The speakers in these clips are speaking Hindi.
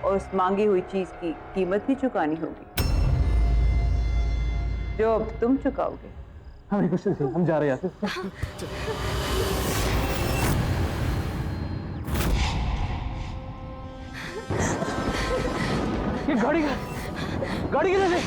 और उस मांगी हुई चीज की कीमत भी चुकानी होगी, जो अब तुम चुकाओगे। हमें कुछ नहीं, हम जा रहे हैं यहाँ से। ये गाड़ी किधर से?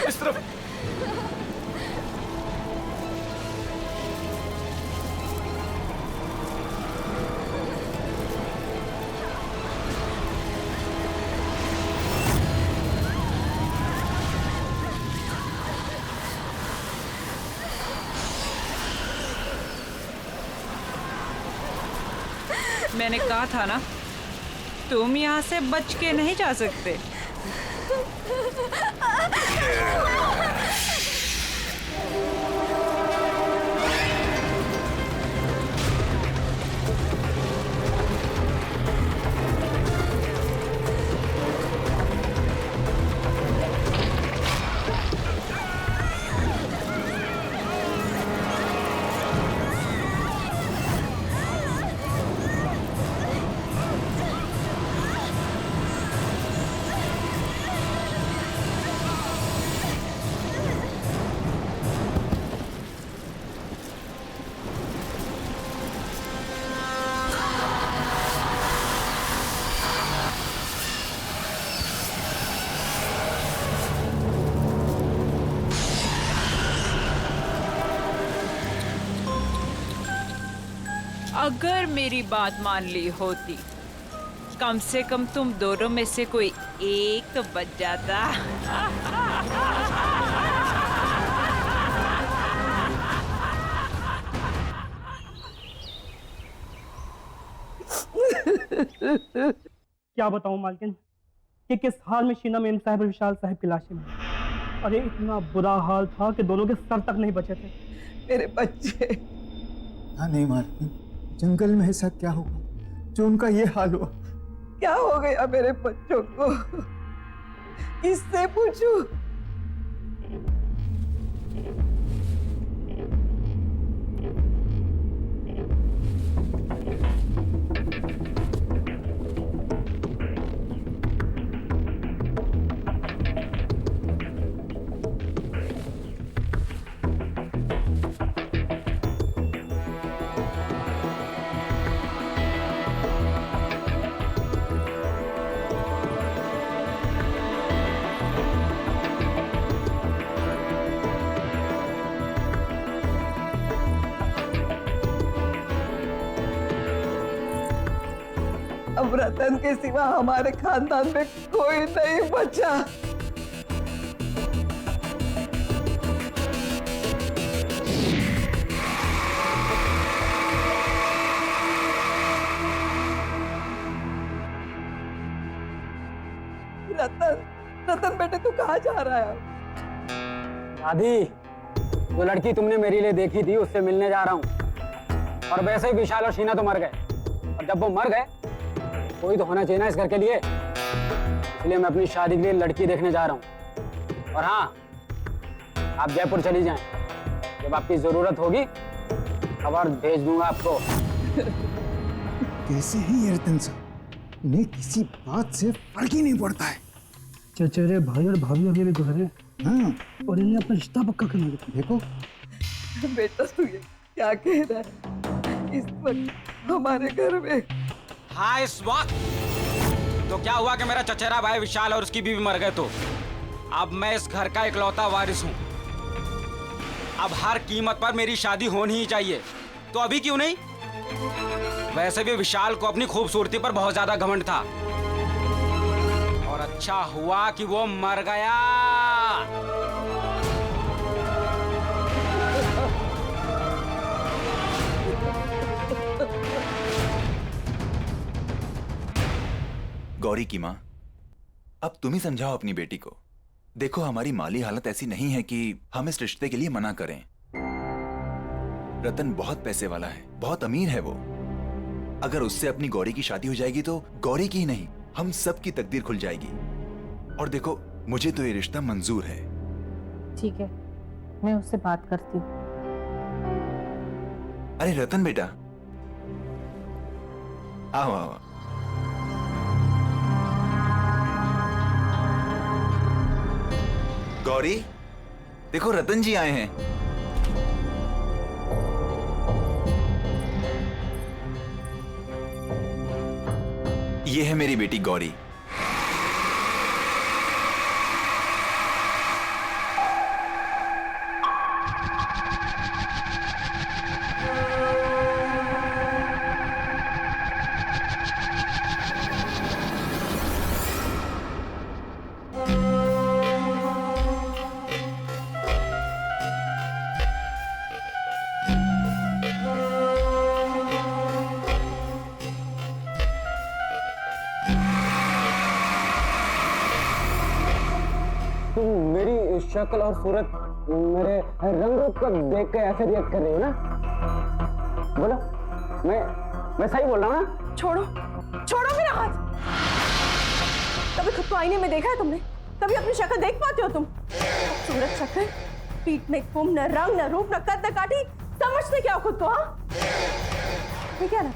इस तरफ। मैंने कहा था ना, तुम यहाँ से बच के नहीं जा सकते। अगर मेरी बात मान ली होती, कम से कम तुम दोनों में से कोई एक तो बच जाता। क्या बताऊं मालकिन कि किस हाल में शीना मेम साहब और विशाल साहब की लाशें मिली। अरे इतना बुरा हाल था कि दोनों के सर तक नहीं बचे थे। मेरे बच्चे। हाँ नहीं मालकिन, जंगल में ऐसा क्या हुआ जो उनका ये हाल हुआ? क्या हो गया मेरे बच्चों को? किससे पूछूं? अब रतन के सिवा हमारे खानदान में कोई नहीं बचा। रतन बेटे तू कहाँ जा रहा है? दादी, जो लड़की तुमने मेरे लिए देखी थी उससे मिलने जा रहा हूँ। और वैसे ही विशाल और शीना तो मर गए, और जब वो मर गए कोई तो होना चाहिए ना इस घर के लिए, इसलिए मैं अपनी शादी के लिए लड़की देखने जा रहा हूँ। और हाँ, आप जयपुर चली जाएं, जब आपकी जरूरत होगी खबर भेज दूंगा आपको। कैसे हैं ये रतन साहब? इन्हें किसी बात से फर्क ही नहीं पड़ता है। चचेरे भाई और भाभी अभी भी गुजरे। हाँ, और इन्हें अपना रिश्ता पक्का करना है। देखो बेटा तू ये क्या कह रहा है? इस वक्त हमारे घर में। हाँ, इस वक्त तो क्या हुआ कि मेरा चचेरा भाई विशाल और उसकी बीवी मर गए, तो अब मैं इस घर का इकलौता वारिस हूँ। अब हर कीमत पर मेरी शादी होनी ही चाहिए, तो अभी क्यों नहीं? वैसे भी विशाल को अपनी खूबसूरती पर बहुत ज्यादा घमंड था, और अच्छा हुआ कि वो मर गया। गौरी की माँ, अब तुम ही समझाओ अपनी बेटी को। देखो, हमारी माली हालत ऐसी नहीं है कि हम इस रिश्ते के लिए मना करें। रतन बहुत पैसे वाला है, बहुत अमीर है वो। अगर उससे अपनी गौरी की शादी हो जाएगी तो गौरी की ही नहीं, हम सब की तकदीर खुल जाएगी। और देखो, मुझे तो ये रिश्ता मंजूर है। ठीक है, मैं उससे बात करती हूँ। अरे रतन बेटा, आओ आओ। गौरी, देखो रतन जी आए हैं। ये है मेरी बेटी गौरी। तुम मेरी शक्ल और सूरत, मेरे रंग रूप को देख के ऐसे रिएक्ट कर रही हो ना? बोलो, मैं सही बोल रहा हूँ ना? छोड़ो, छोड़ो मेरा हाथ। कभी खुद को आईने में देखा है तुमने? कभी अपनी शक्ल देख पाते हो तुम? सूरत, शक्ल, पीठ में कुम, न रंग, न रूप, न कद, न काठी, समझते क्या हो खुद को? हाँ, मैं क्या ना,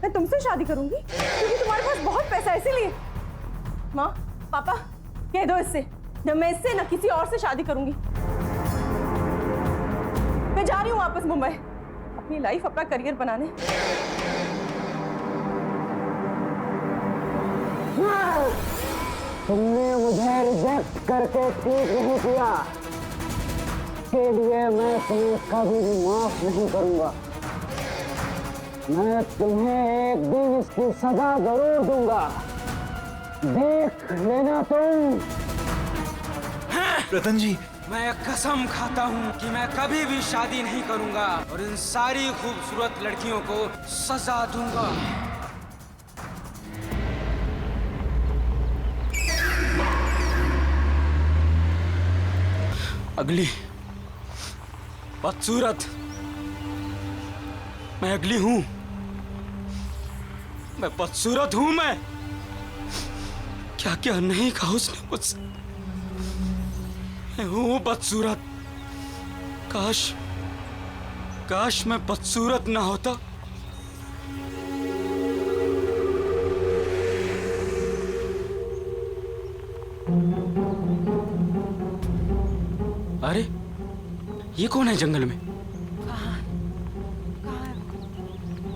मैं तुमसे शादी करूंगी क्योंकि तुम्हारे पास बहुत पैसा है, इसीलिए। माँ, पापा, कह दो इससे, न मैं इससे न किसी और से शादी करूंगी। मैं जा रही हूँ वापस मुंबई, अपनी लाइफ, अपना करियर बनाने। तुमने मुझे रिजेक्ट करके ठीक नहीं किया, इसके लिए मैं तुम्हें कभी भी माफ नहीं करूंगा। मैं तुम्हें एक दिन इसकी सजा जरूर दूंगा, देख लेना तुम। रतन जी, मैं कसम खाता हूँ कि मैं कभी भी शादी नहीं करूंगा और इन सारी खूबसूरत लड़कियों को सजा दूंगा। अगली बदसूरत, मैं अगली हूं, मैं बदसूरत हूं। मैं क्या क्या नहीं कहा उसने मुझसे। मैं हूं बदसूरत। काश मैं बदसूरत ना होता। अरे ये कौन है जंगल में?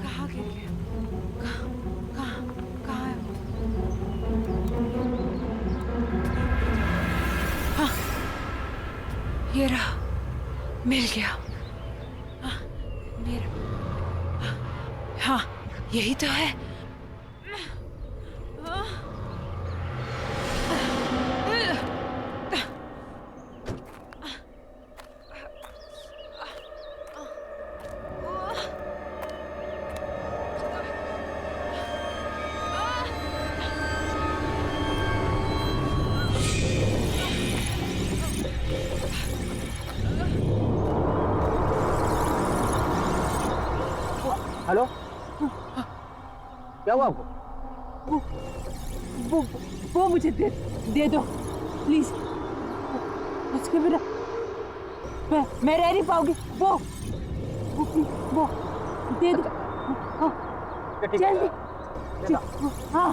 कहाँ गिर गया? कहाँ है वो? हाँ, ये रहा, मिल गया। हाँ, मेरा, हाँ, यही तो है। हेलो, क्या हुआ आपको? वो मुझे दे दो प्लीज। उसके बिना मैं रह नहीं पाऊंगी। वो दे दो। हाँ, जल्दी। हाँ,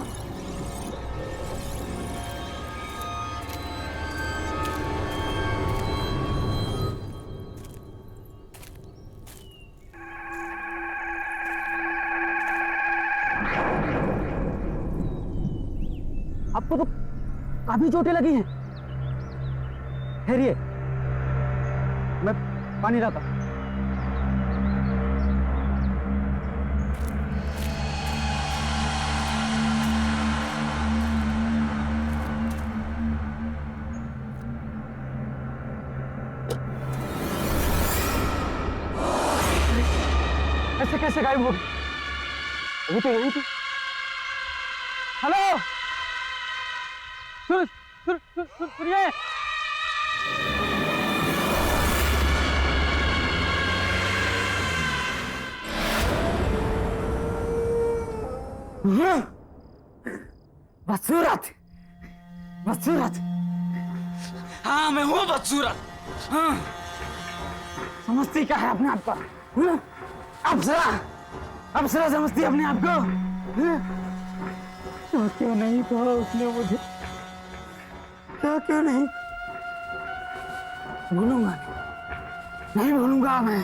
आपको तो काफी चोटें लगी हैं। ठहरिए, मैं पानी लाता हूं। ऐसे कैसे गायब हो गई? अभी तो यहीं थी। हेलो, सुनिए। बदसूरत, बदसूरत। हाँ मैं हूँ बदसूरत। हाँ समझती क्या है अपने आप को? अप्सरा, अप्सरा समझती है अपने आप को? क्या क्यों नहीं कहा उसने मुझे? क्या क्यों नहीं? भूलूंगा नहीं भूलूंगा मैं।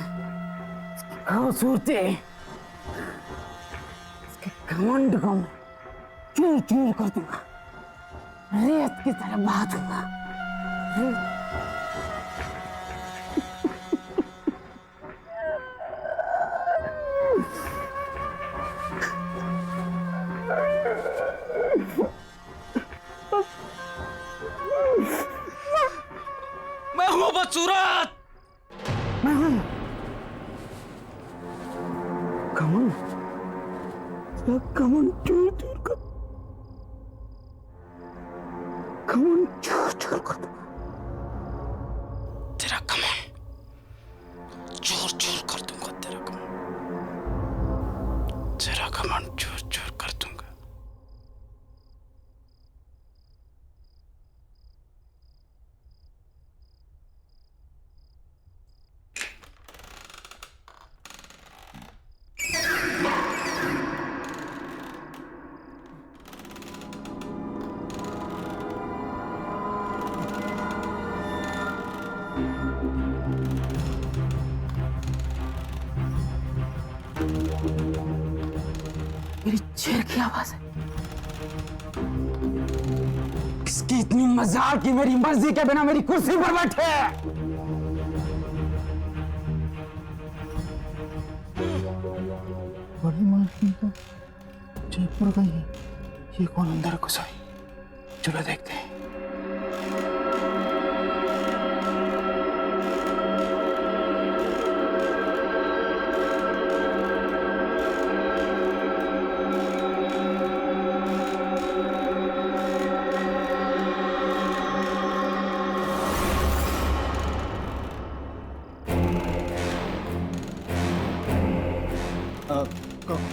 खूबसूरती, इसके घमंड को मैं चूर चूर कर दूंगा, रेत की तरह बहा दूंगा। मैं हूँ बदसूरत। मैं हूं घमंड, घमंड चूर चूर कर, घमंड चूर चूर कर दूंगा। तेरा घमंड चूर चूर कर दूंगा। तेरा घमंड चूर चूर कर दूंगा। मेरी चेयर की आवाज है। किसकी इतनी मजाल की मेरी मर्जी के बिना मेरी कुर्सी पर बैठे? बड़ी मालकिन तो जयपुर गई है। ये कौन अंदर घुसा है? चलो देखते हैं।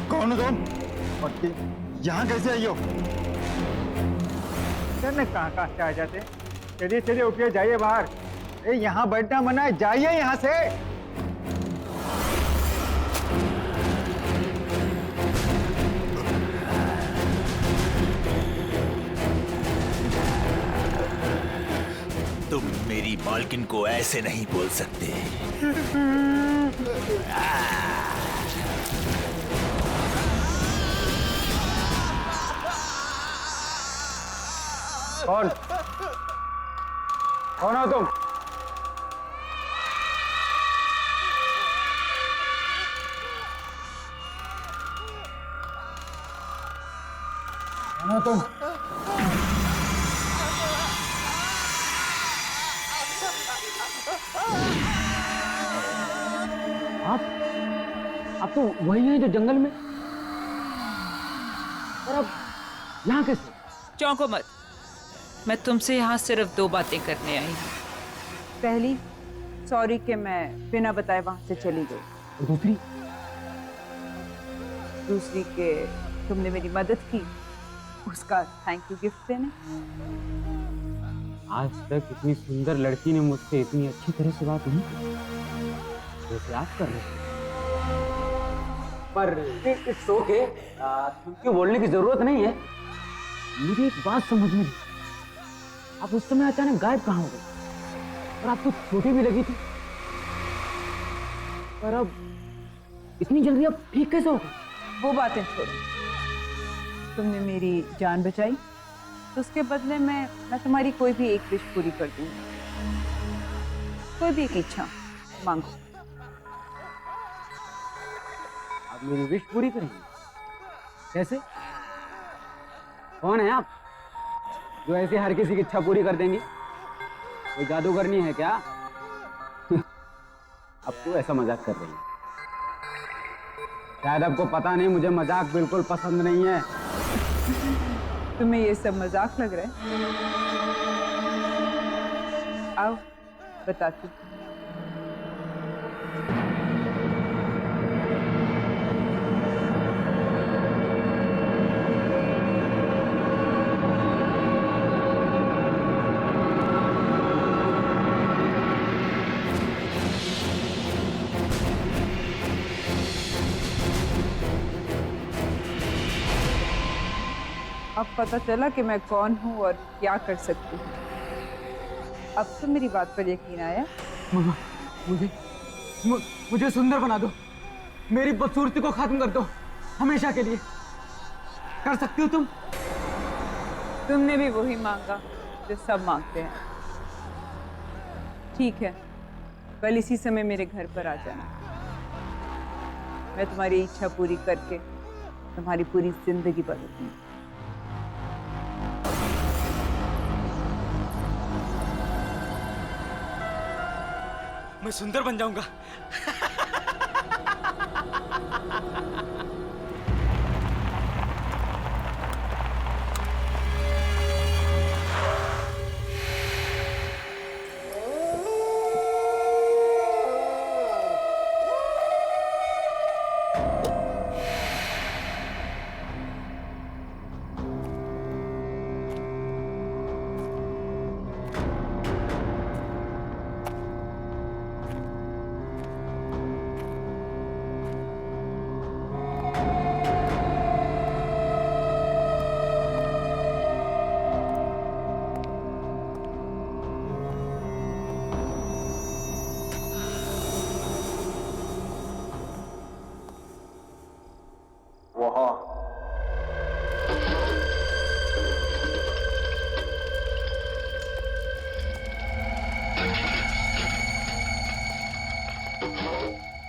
कौन हो तुम? और यहाँ कैसे आई हो? सर कहाँ कहाँ से आ जाते? चलिए चलिए उठिए, जाइए बाहर। अरे यहाँ बैठना मना है, जाइए यहाँ से। तुम मेरी मालकिन को ऐसे नहीं बोल सकते। कौन? कौन हो तुम? कौन हो तुम? आप तो वही हैं जो जंगल में, और अब यहाँ कैसे? चौंको मत, मैं तुमसे यहाँ सिर्फ 2 बातें करने आई हूँ। पहली, सॉरी कि मैं बिना बताए वहां से चली गई। और दूसरी? दूसरी कि तुमने मेरी मदद की, उसका थैंक यू गिफ्ट देने। आज तक इतनी सुंदर लड़की ने मुझसे इतनी अच्छी तरह से बात नहीं की जैसे आप कर रहे हैं। पर इट्स ओके, क्योंकि बोलने की जरूरत नहीं है। मुझे एक बात समझ में नहीं, आप उस समय अचानक गायब कहाँ हो गए? और आप तो छोटी भी लगी थी, पर अब इतनी जल्दी आप ठीक कैसे हो गए? वो बातें छोड़ो, तुमने मेरी जान बचाई तो उसके बदले में मैं तुम्हारी कोई भी एक विश पूरी कर दूंगी। कोई भी एक इच्छा मांगो। आप मेरी विश पूरी करेंगे? कैसे? कौन है आप जो ऐसे हर किसी की इच्छा पूरी कर देंगी? कोई जादूगरनी है क्या? अब तो ऐसा मजाक कर रही है। शायद आपको पता नहीं, मुझे मजाक बिल्कुल पसंद नहीं है। तुम्हें ये सब मजाक लग रहा है? आओ बताती हूँ। अब पता चला कि मैं कौन हूँ और क्या कर सकती हूँ। अब तो मेरी बात पर यकीन आया। मम्मा, मुझे सुंदर बना दो, मेरी बदसूरती को खत्म कर दो हमेशा के लिए। कर सकती हो तुम? तुमने भी वही मांगा जो सब मांगते हैं। ठीक है, कल इसी समय मेरे घर पर आ जाना। मैं तुम्हारी इच्छा पूरी करके तुम्हारी पूरी जिंदगी बदलूंगी। मैं सुंदर बन जाऊंगा।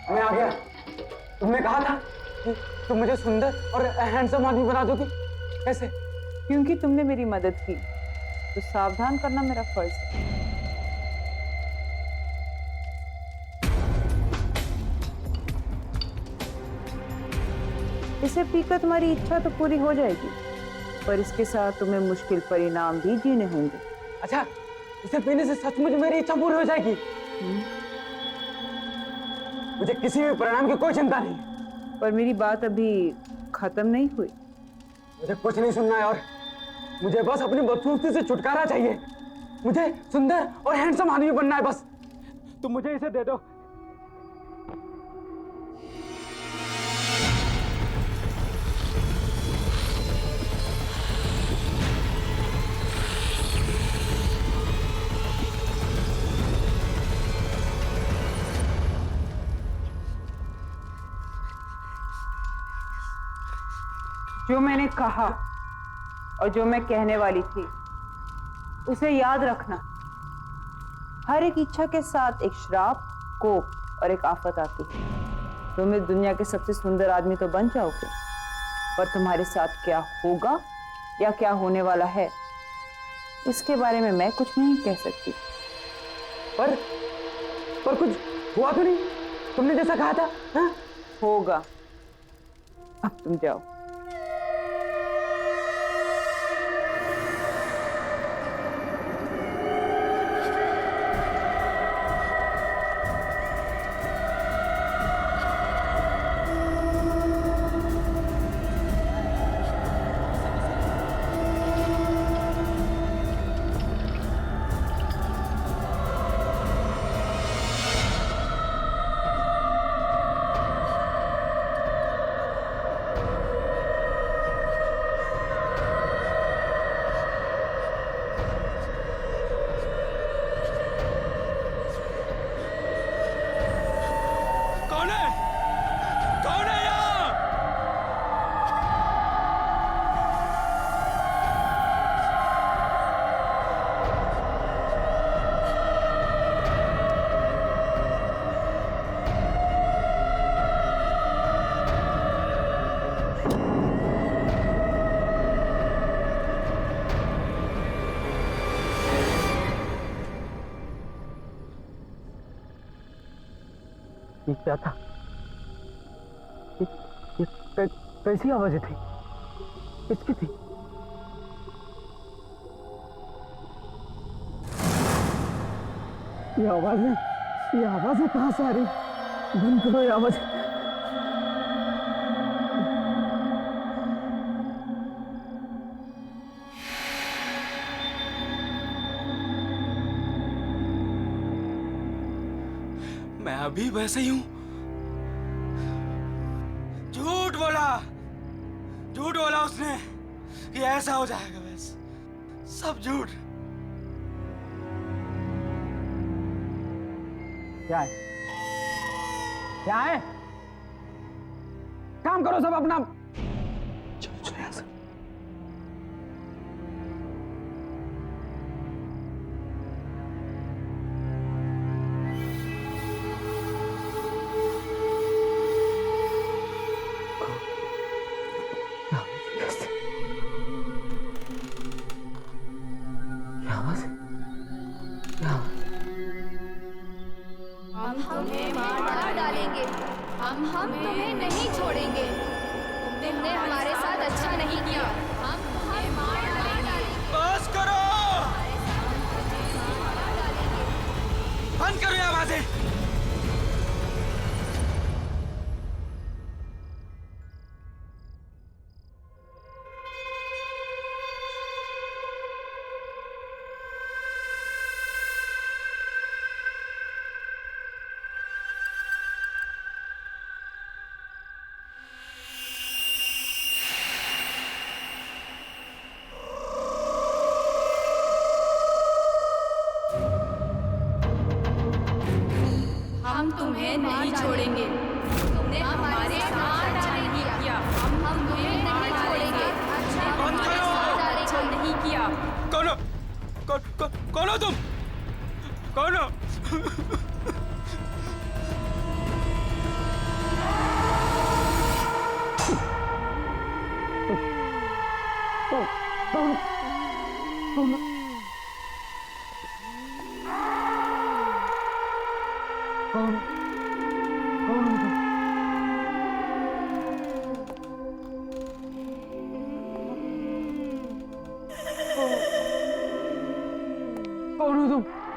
मैं आ गया। तुमने कहा था कि तुम मुझे सुंदर और हैंडसम आदमी बना दोगी। कैसे? क्योंकि तुमने मेरी मदद की तो सावधान करना मेरा फर्ज है। इसे पीकर तुम्हारी इच्छा तो पूरी हो जाएगी, पर इसके साथ तुम्हें मुश्किल परिणाम भी जीने होंगे। अच्छा, इसे पीने से सचमुच मेरी इच्छा पूरी हो जाएगी? मुझे किसी भी परिणाम की कोई चिंता नहीं है। पर मेरी बात अभी खत्म नहीं हुई। मुझे कुछ नहीं सुनना है, और मुझे बस अपनी बदसूरती से छुटकारा चाहिए। मुझे सुंदर और हैंडसम आदमी बनना है बस। तुम मुझे इसे दे दो। जो मैंने कहा और जो मैं कहने वाली थी उसे याद रखना। हर एक इच्छा के साथ एक श्राप, कोप और एक आफत आती है। तुम इस दुनिया के सबसे सुंदर आदमी तो बन जाओगे, पर तुम्हारे साथ क्या होगा या क्या होने वाला है इसके बारे में मैं कुछ नहीं कह सकती। पर कुछ हुआ तो नहीं? तुमने जैसा कहा था। हाँ? होगा। अब तुम जाओ। ये क्या था? कैसी आवाजें थी? किसकी थी? ये आवाजें कहाँ से आ रही? बंद करो ये आवाजें। मैं अभी वैसे ही हूं। झूठ बोला उसने। कि ऐसा हो जाएगा बस, सब झूठ। क्या है? क्या है? काम करो सब अपना। चलो चलो यहाँ से। हम तुम्हें मार डालेंगे। हम तुम्हें नहीं छोड़ेंगे। तुमने हमारे साथ अच्छा नहीं किया। हम तुम्हें मार डालेंगे। बस करो, बंद करो ये आवाजें। हम तुम्हें नहीं छोड़ेंगे। तुमने हमारे साथ अच्छा नहीं किया। हम तुम्हें नहीं छोड़ेंगे। बंद करो। अच्छा नहीं किया। कौन हो तुम? कौन हो?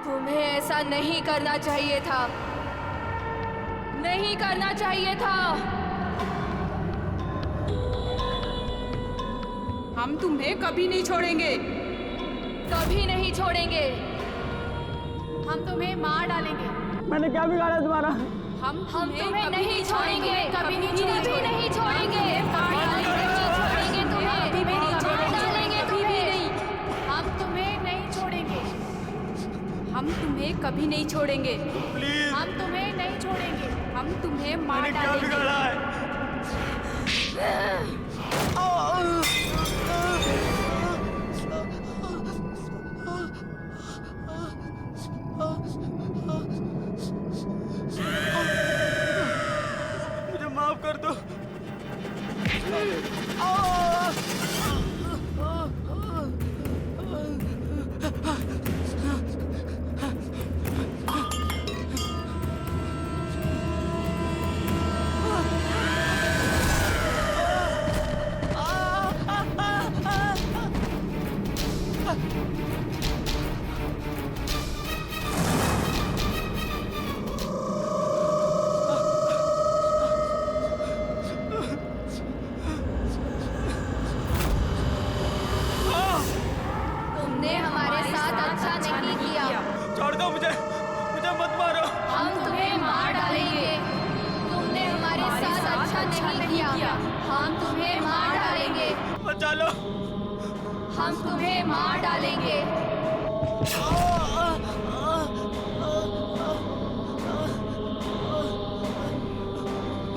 तुम्हें ऐसा नहीं करना चाहिए था। नहीं करना चाहिए था। हम तुम्हें कभी नहीं छोड़ेंगे। कभी नहीं छोड़ेंगे। हम तुम्हें मार डालेंगे। मैंने क्या बिगाड़ा तुम्हारा? हम तुम्हें नहीं छोड़ेंगे। कभी नहीं छोड़ेंगे। नहीं छोड़ेंगे। मार डालेंगे। नहीं छोड़ेंगे तुम्हें। कभी भी नहीं छोड़ेंगे। तुम्हें। हम तुम्हें नहीं छोड़ेंगे। हम तुम्हें कभी नहीं छोड़ेंगे। प्लीज, हम तुम्हें नहीं छोड़ेंगे। हम तुम्हें मार मैंने क्या डालेंगे। बिगाड़ा है? मुझे माफ कर दो। तुमने हमारे साथ अच्छा नहीं किया। छोड़ दो मुझे, मुझे मत मारो। हम तुम्हें मार डालेंगे। तुमने हमारे साथ अच्छा नहीं किया। हम तुम्हें मार डालेंगे। बचा लो। हम तुम्हें मार डालेंगे।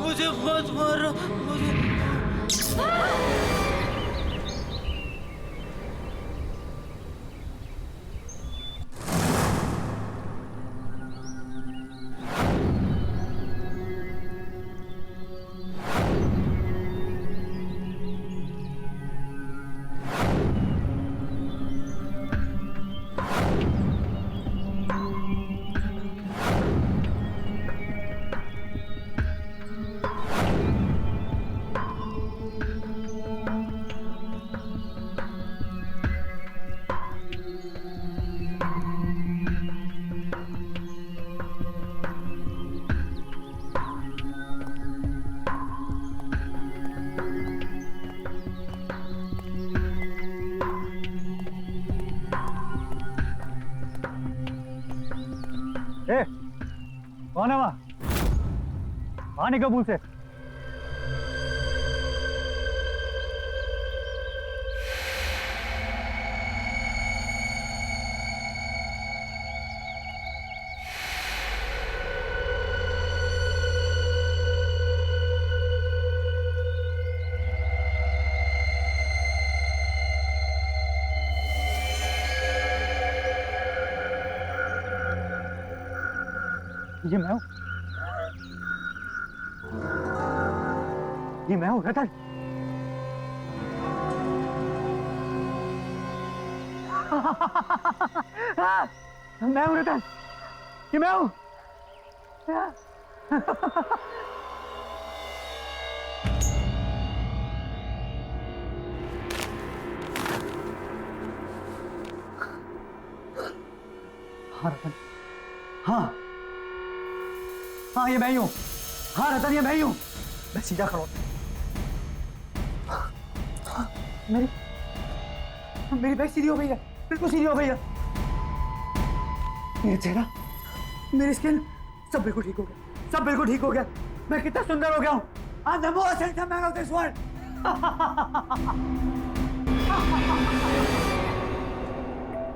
मुझे मत मारो, मुझे। ए, कौन है वहाँ? वहाँ निकल कबूल से। ये मैं हूँ, ये मैं हूँ रतन। मैं हूँ रतन, ये मैं हूँ। हाँ रतन, हाँ हाँ ये मैं ही हूँ। हाँ रतन ये मैं ही हूँ। मैं सीधा खड़ा हूँ। मेरी बैक सीधी हो गई है, बिल्कुल सीधी हो गई है। मेरा चेहरा, मेरी स्किन सब बिल्कुल ठीक हो गया, सब बिल्कुल ठीक हो गया। मैं कितना सुंदर हो गया हूँ। I'm the most handsome man of this world.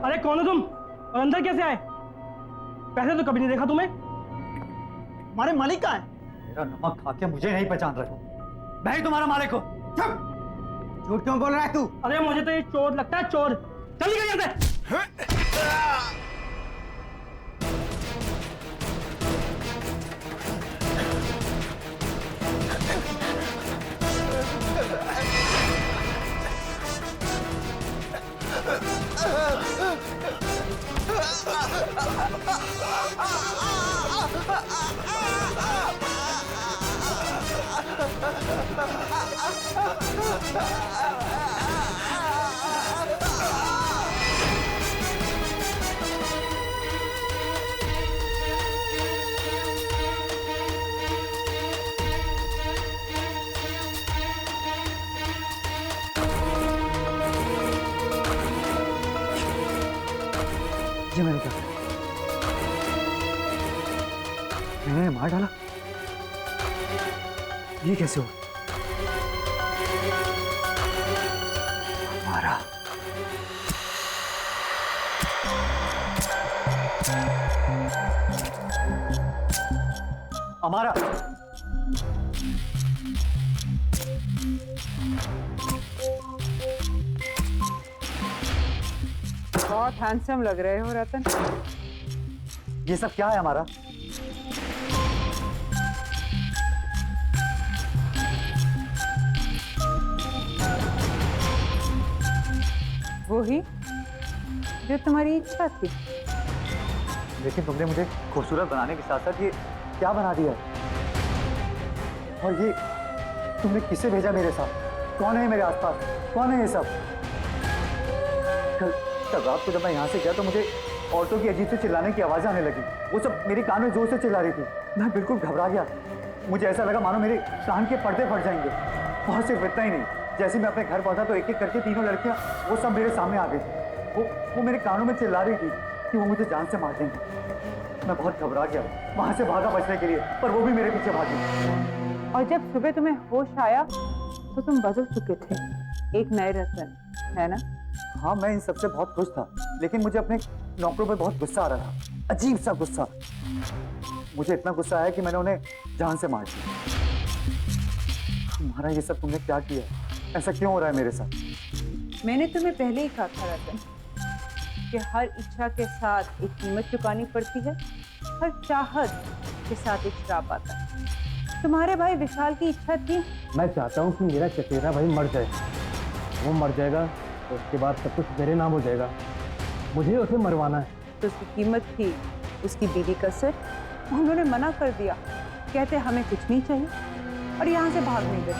अरे कौन हो तुम और अंदर कैसे आए? पहले तो कभी नहीं देखा तुम्हें। हमारे मालिक कहाँ है? मेरा नमक खा के मुझे नहीं पहचान रहे हो। मैं ही तुम्हारा मालिक हूँ। चुप! झूठ क्यों बोल रहा है तू? अरे मुझे तो ये चोर लगता है, चोर। चल निकल यहाँ से। ये मैंने क्या किया? मैंने मार डाला? ये कैसे हो? मारा। हमारा बहुत हैंडसम लग रहे हो रतन। ये सब क्या है हमारा? वो ही जो तुम्हारी इच्छा थी। लेकिन तुमने मुझे खूबसूरत बनाने के साथ साथ ये क्या बना दिया? और ये तुमने किसे भेजा मेरे साथ? कौन है मेरे आसपास? कौन है ये सब? कल रात को जब मैं यहाँ से गया तो मुझे औरतों की अजीब से चिल्लाने की आवाज़ें आने लगी। वो सब मेरे कान में जोर से चिल्ला रही थी। मैं बिल्कुल घबरा गया। मुझे ऐसा लगा मानो मेरे कान के पर्दे फट जाएंगे। और सिर्फ इतना ही नहीं, जैसे मैं अपने घर पहुंचा तो एक एक करके तीनों लड़कियां वो सब मेरे सामने आ गई थी। वो मेरे कानों में चिल्ला रही थी कि वो मुझे जान से मार देंगे। मैं बहुत घबरा गया, वहां से भागा बचने के लिए, पर वो भी मेरे पीछे भागी। और जब सुबह तुम्हें होश आया तो तुम बदल चुके थे, एक नए रतन, है ना? हाँ, मैं इन सबसे बहुत खुश था, लेकिन मुझे अपने नौकरों पर बहुत गुस्सा आ रहा था, अजीब सा गुस्सा। मुझे इतना गुस्सा आया कि मैंने उन्हें जान से मार दिया। तुम्हारा ये सब तुमने क्या किया? ऐसा क्यों हो रहा है मेरे साथ? मैंने तुम्हें पहले ही कहा था रतन कि हर इच्छा के साथ एक कीमत चुकानी पड़ती है, हर चाहत के साथ एक श्राप आता है। तुम्हारे भाई विशाल की इच्छा थी। मैं चाहता हूँ कि मेरा चचेरा भाई मर जाए। वो मर जाएगा तो उसके बाद सब कुछ मेरे नाम हो जाएगा। मुझे उसे मरवाना है। तो उसकी कीमत थी उसकी बीवी का सिर। उन्होंने मना कर दिया, कहते हमें कुछ नहीं चाहिए, और यहाँ से भाग नहीं देते।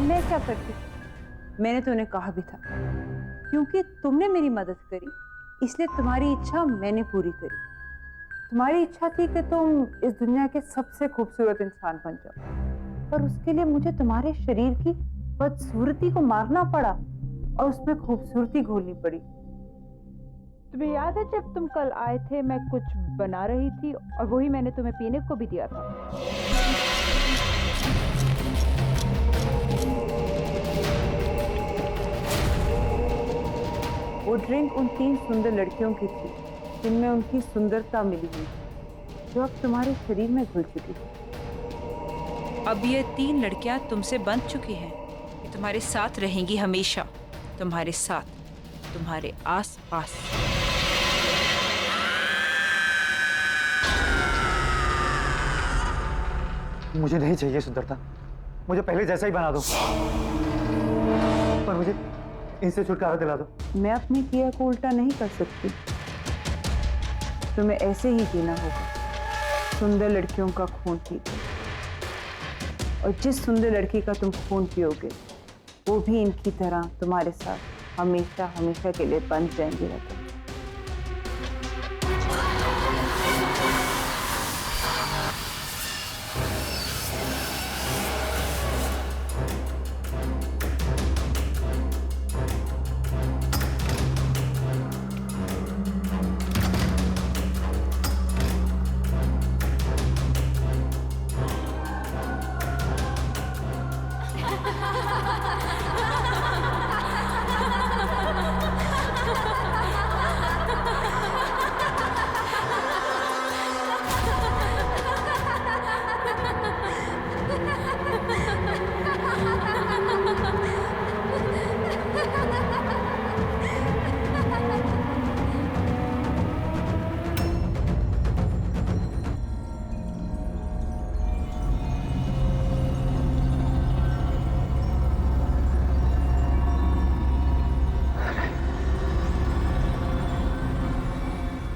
मैं क्या करती? मैंने तो उन्हें कहा भी था, क्योंकि तुमने मेरी मदद करी इसलिए तुम्हारी इच्छा मैंने पूरी करी। तुम्हारी इच्छा थी कि तुम इस दुनिया के सबसे खूबसूरत इंसान बन जाओ, पर उसके लिए मुझे तुम्हारे शरीर की बदसूरती को मारना पड़ा और उसमें खूबसूरती घोलनी पड़ी। तुम्हें याद है जब तुम कल आए थे, मैं कुछ बना रही थी और वही मैंने तुम्हें पीने को भी दिया था। वो ड्रिंक उन 3 सुंदर लड़कियों की थी जिनमें उनकी सुंदरता मिली हुई, जो अब तुम्हारे शरीर में घुल चुकी थी। अब ये 3 लड़कियां तुमसे बंध चुकी हैं। ये तुम्हारे साथ रहेंगी हमेशा, तुम्हारे साथ, तुम्हारे आस पास। मुझे नहीं चाहिए सुंदरता, मुझे पहले जैसा ही बना दो, पर मुझे इनसे छुटकारा दिला दो। मैं अपनी क्रिया को उल्टा नहीं कर सकती, तुम्हें ऐसे ही जीना होगा, सुंदर लड़कियों का खून पीकर। और जिस सुंदर लड़की का तुम खून पियोगे वो भी इनकी तरह तुम्हारे साथ हमेशा हमेशा के लिए बंध जाएंगी रतन।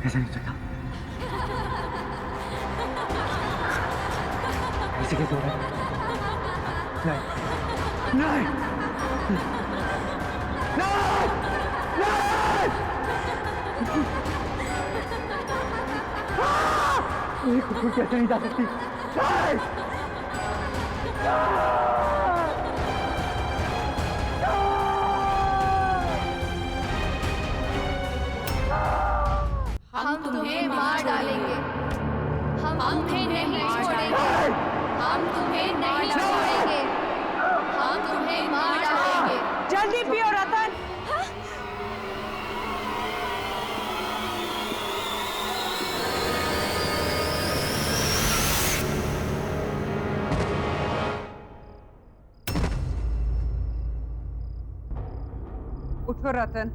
ऐसा नहीं चलता, ऐसे कैसे हो रहा है? नहीं नहीं नहीं, ये खूबसूरती ऐसे नहीं जा सकती। नहीं! हम तुम्हें मार डालेंगे, हम तुम्हें नहीं छोड़ेंगे, हम तुम्हें नहीं छोड़ेंगे, हम तुम्हें मार डालेंगे। जल्दी पियो रतन। उठो रतन।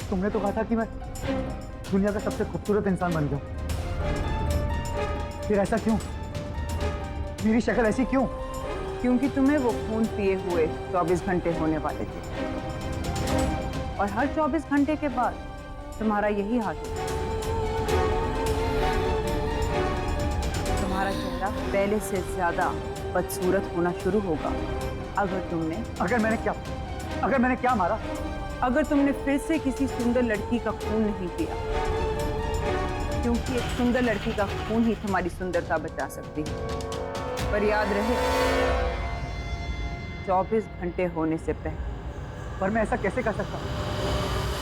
तुमने तो कहा था कि मैं दुनिया का सबसे खूबसूरत इंसान बन जाऊं, फिर ऐसा क्यों? मेरी शक्ल ऐसी क्यों? क्योंकि तुम्हें वो खून पिए हुए 24 घंटे होने वाले थे, और हर 24 घंटे के बाद तुम्हारा यही हाल होगा। तुम्हारा चेहरा पहले से ज्यादा बदसूरत होना शुरू होगा अगर मैंने क्या मारा? अगर तुमने फिर से किसी सुंदर लड़की का खून नहीं पिया, क्योंकि एक सुंदर लड़की का खून ही तुम्हारी सुंदरता बचा सकती है। पर याद रहे, 24 घंटे होने से पहले। पर मैं ऐसा कैसे कर सकता हूँ?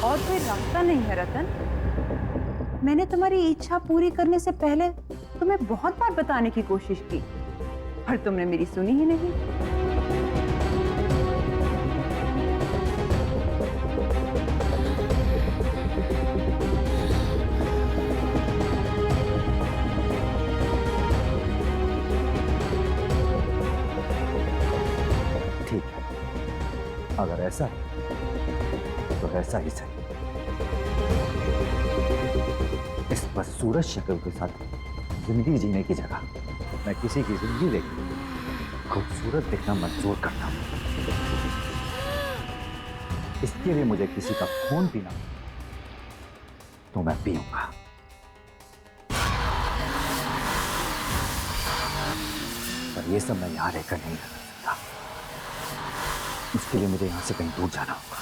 और कोई रास्ता नहीं है रतन। मैंने तुम्हारी इच्छा पूरी करने से पहले तुम्हें बहुत बार बताने की कोशिश की, पर तुमने मेरी सुनी ही नहीं। ठीक है, अगर ऐसा है तो ऐसा ही सही। इस बदसूरत शक्ल के साथ जिंदगी जीने की जगह मैं किसी की जिंदगी देखकर खूबसूरत देखना मंजूर करता हूं। इसके लिए मुझे किसी का खून पीना तो मैं पीऊंगा। पर ये सब मैं यहां रहकर नहीं कर सकता। इसके लिए मुझे यहां से कहीं दूर जाना होगा,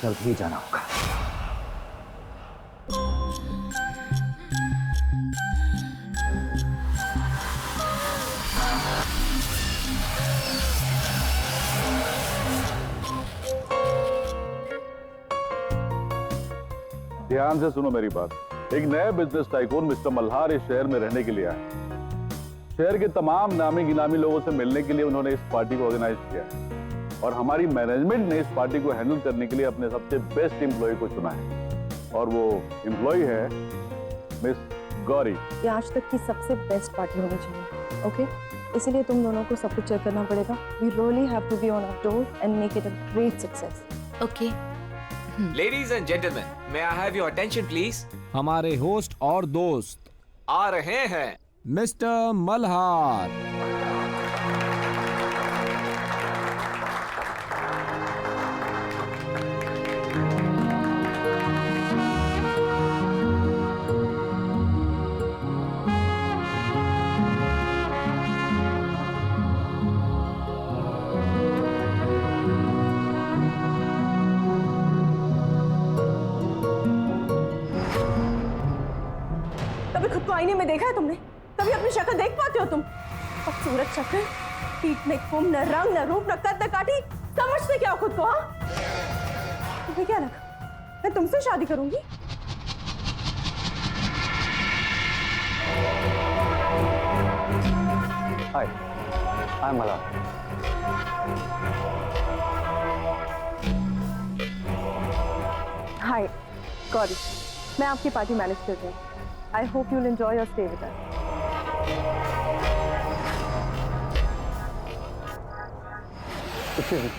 जल्द ही जाना होगा। ध्यान से सुनो मेरी बात। एक नए बिजनेस टाइकून मिस्टर मल्हार इस शहर में रहने के लिए आए। शहर के तमाम नामी गिनामी लोगों से मिलने के लिए उन्होंने इस पार्टी को ऑर्गेनाइज किया है और हमारी मैनेजमेंट ने इस पार्टी को हैंडल करने के लिए अपने सबसे बेस्ट एम्प्लॉय को चुना है और वो एम्प्लॉय है मिस गौरी। ये आज तक की सबसे बेस्ट पार्टी होनी चाहिए, ओके? इसीलिए तुम दोनों को सब कुछ चेक करना पड़ेगा। We really have to be on our toes and make it a great success. Okay. Ladies and gentleman, may I have your attention please. हमारे होस्ट और दोस्त आ रहे हैं मिस्टर मल्हार। कभी खुद को आईने में देखा है तुमने? कभी अपनी शक्ल देख पाते हो तुम? खूबसूरत शक्ल, पीठ में कुम, न रंग, न रूप, न कद, न काठी। समझते क्या हो खुद को? हाँ, तुम्हें क्या लगा मैं तुमसे शादी करूंगी? हाय, आई एम मल्हार। हाय गौरी, मैं आपकी पार्टी मैनेज कर रही हूँ। I hope you'll enjoy your stay with us. Excuse me.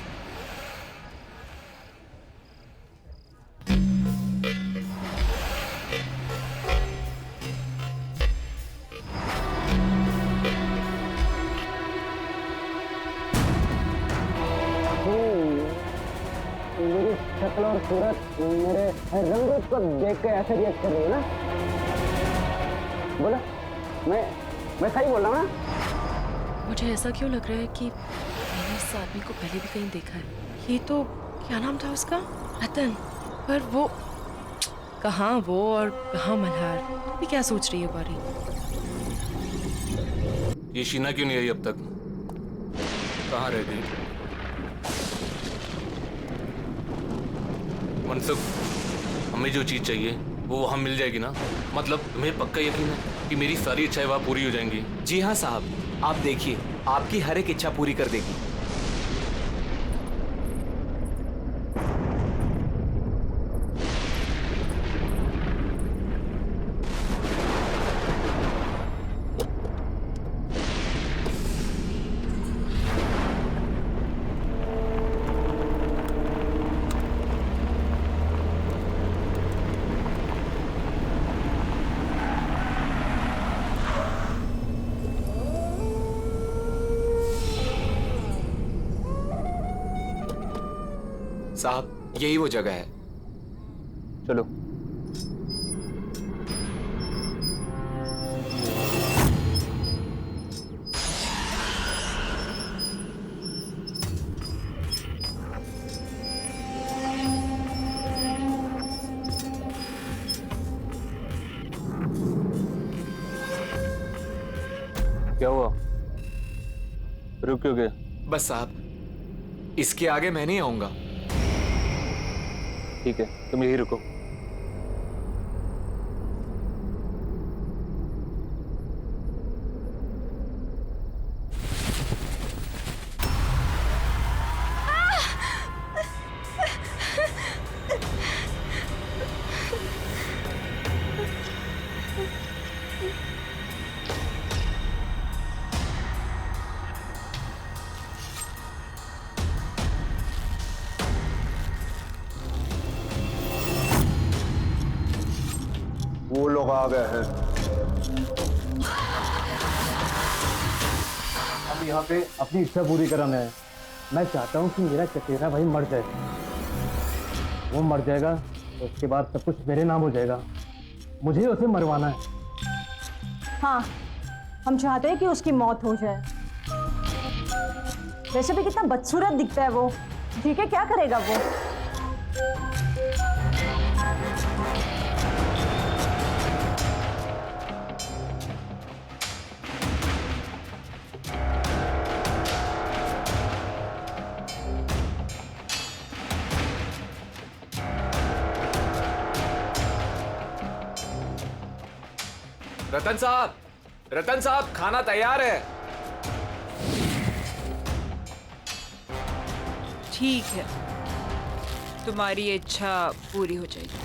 मेरी शक्ल और सूरत मेरे रंग रूप को देख के ऐसे रिएक्ट कर रही है ना? बोला मैं सही बोल रहा हूँ ना? मुझे ऐसा क्यों लग रहा है कि मैंने इस आदमी को पहले भी कहीं देखा है। ये तो क्या नाम था उसका? रतन। पर वो कहाँ वो और कहाँ मल्हार? तुम भी क्या सोच रही है गौरी? ये शीना क्यों नहीं आई अब तक? कहाँ रह गई? मनसुख, हमें जो चीज चाहिए वो वहाँ मिल जाएगी ना? मतलब तुम्हें पक्का यकीन है कि मेरी सारी इच्छाएं वहाँ पूरी हो जाएंगी? जी हाँ साहब, आप देखिए, आपकी हर एक इच्छा पूरी कर देगी। साहब, यही वो जगह है। चलो। क्या हुआ? रुक क्यों गए? बस साहब, इसके आगे मैं नहीं आऊंगा। ठीक है, तुम यही रुको। वो लोग आ गए हैं। अब यहाँ पे अपनी इच्छा पूरी कराना है। मैं चाहता हूँ कि मेरा चचेरा भाई मर जाए। वो मर जाएगा तो उसके बाद सब कुछ मेरे नाम हो जाएगा। मुझे उसे मरवाना है। हाँ, हम चाहते हैं कि उसकी मौत हो जाए। वैसे भी कितना बदसूरत दिखता है वो। ठीक है, क्या करेगा वो? रतन साहब खाना तैयार है। ठीक है, तुम्हारी इच्छा पूरी हो जाएगी।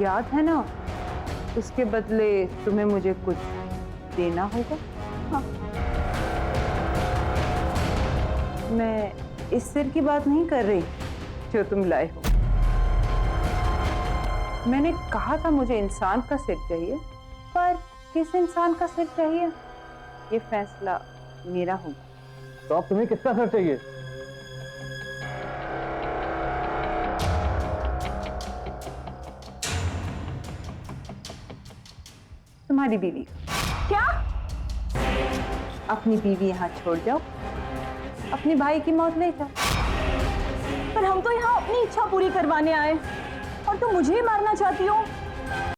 याद है ना, इसके बदले तुम्हें मुझे कुछ देना होगा। हाँ। मैं इस सिर की बात नहीं कर रही जो तुम लाए हो। मैंने कहा था मुझे इंसान का सिर चाहिए, पर किस इंसान का सिर चाहिए ये फैसला मेरा होगा। तो अब तुम्हें किसका सर चाहिए? तुम्हारी बीवी। क्या? अपनी बीवी यहाँ छोड़ जाओ, अपने भाई की मौत ले जाओ। पर हम तो यहाँ अपनी इच्छा पूरी करवाने आए और तुम मुझे ही मारना चाहती हो।